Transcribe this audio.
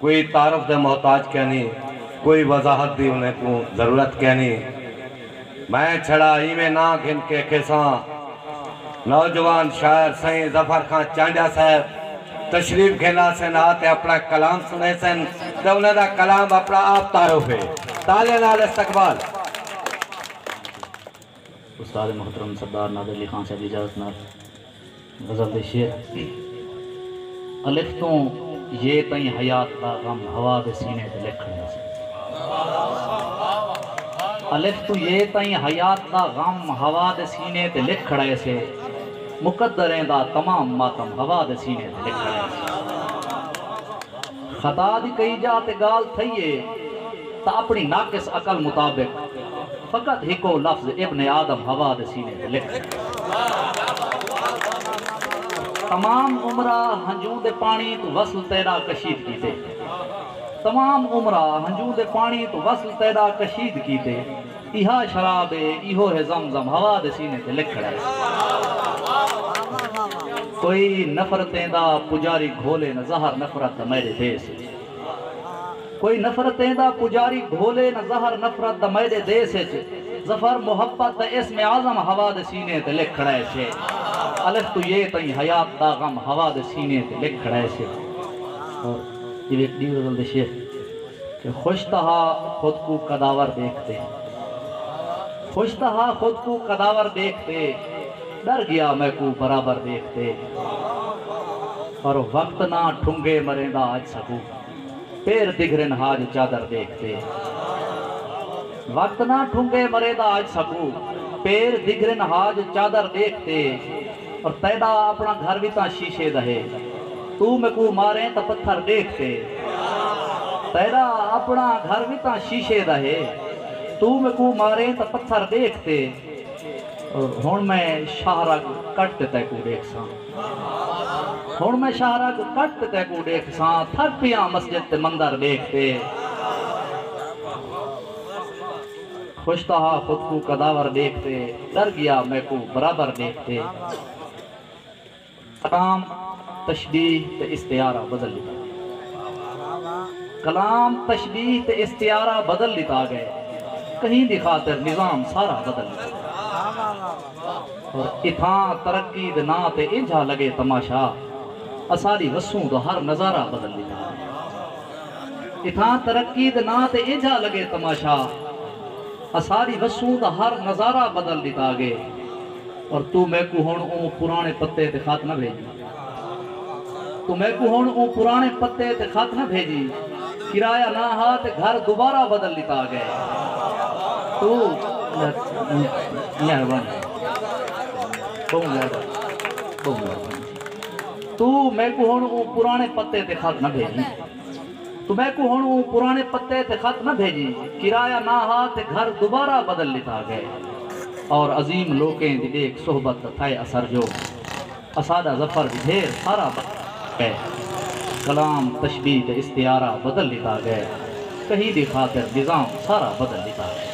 کوئی تعارف دے محتاج کیا نہیں، کوئی وضاحت دی انہیں کو ضرورت کیا نہیں۔ میں چھڑا ہی میں نہ گھن کے کساں نوجوان شاعر سائیں ظفر خان چانڈیا صاحب تشریف کھیلا سن آتے اپنا کلام سنے سن تو انہیں دا کلام اپنا آپ تعارف ہے۔ تالے نال استقبال استاد محترم سردار نادر علی خان صاحب اجازت نال غزل دے شعر۔ الف تو یہ تئیں حیات دا غم ہوا دے سینے تے لکھڑے سے، الف تو یہ تئیں حیات دا غم ہوا دے سینے تے لکھڑے سے، مقدریں دا تمام ماتم ہوا دے سینے تے لکھڑے سے۔ خطا دی کئی جاتے گال تھئیے تا اپنی ناقص عقل مطابق فقط ہکو لفظ ابن آدم ہوا دے سینے تے لکھڑے سے۔ تمام عمرہ ہنجوں دے پانی تو وصل تیرا کشید کیتے، تمام عمرہ ہنجوں دے پانی تو وصل تیرا کشید کیتے، ایہا شراب ایہو ہے زمزم ہوا دے سینے تے لکھڑے سے۔ کوئی نفرتیں دا پجاری گھولے نہ زہر نفرت دا میرے دے سے، کوئی نفرتیں دا پجاری گھولے نہ زہر نفرت دا میرے دے سے، ظفر محبت دا اسم اعظم ہوا دے سینے تے لکھڑے سے۔ الف تو یہ تئیں حیات دا غم ہوا دے سینے تے لکھڑے سے۔ اور یہ ایک دیو رضل دے شعر کہ خوش تہا خود کو قداور دیکھتے، خوش تہا خود کو قداور دیکھتے، ڈر گیا میں کو برابر دیکھتے، اور وقت نہ ٹھنگے مرندہ آج سکو پیر دگرن حاج چادر دیکھتے، وقت نہ ٹھنگے مرندہ آج سکو پیر دگرن حاج چادر دیکھتے، اور تیدا اپنا گھر بھی تا شیشے دہے تو میں کو ماریں تا پتھر دیکھتے، تیدا اپنا گھر بھی تا شیشے دہے تو میں کو ماریں تا پتھر دیکھتے، اور ہون میں شاہرگ کٹتے تے کو دیکھ ساں، ہون میں شاہرگ کٹتے تے کو دیکھ ساں، تھر پیاں مسجد تے مندر دیکھتے، خوش تہا خود کو قداور دیکھتے، ڈر گیا میں کو برابر دیکھتے۔ کلام تشبیہ تے استعارہ بدل لیتا، کلام تشبیہ تے استعارہ بدل لیتا گئے، کہیں دی خاطر نظام سارا بدل لیتا، اور اتھاں ترقی دنا تے انجھا لگے تماشا، اساری وسوں تو ہر نظارہ بدل لیتا، اتھاں ترقی دنا تے انجھا لگے تماشا، اساری وسوں تو ہر نظارہ بدل لیتا گئے، اور تو میں کو ہون اون پرانے پتے تے خط نہ بھیجی، تو میں کو ہون اون پرانے پتے تے خط نہ بھیجی، کرایہ نہ ہا تے گھر دوبارہ بدل لیتا گئے، تو مہربانی تو میں کو ہون اون پرانے پتے تے خط نہ بھیجی، تو میں کو ہون اون پرانے پتے تے خط نہ بھیجی، کرایہ نہ ہا تے گھر دوبارہ بدل لیتا گئے، اور عظیم لوکیں دی دیکھ صحبت تھائے اثر جو، اسادہ ظفر بھی ڈھیر سارا گئے، کلام تشبیہ تے استعارہ بدل لیتا گئے، کہیں دی خاطر نظام سارا بدل لیتا گئے۔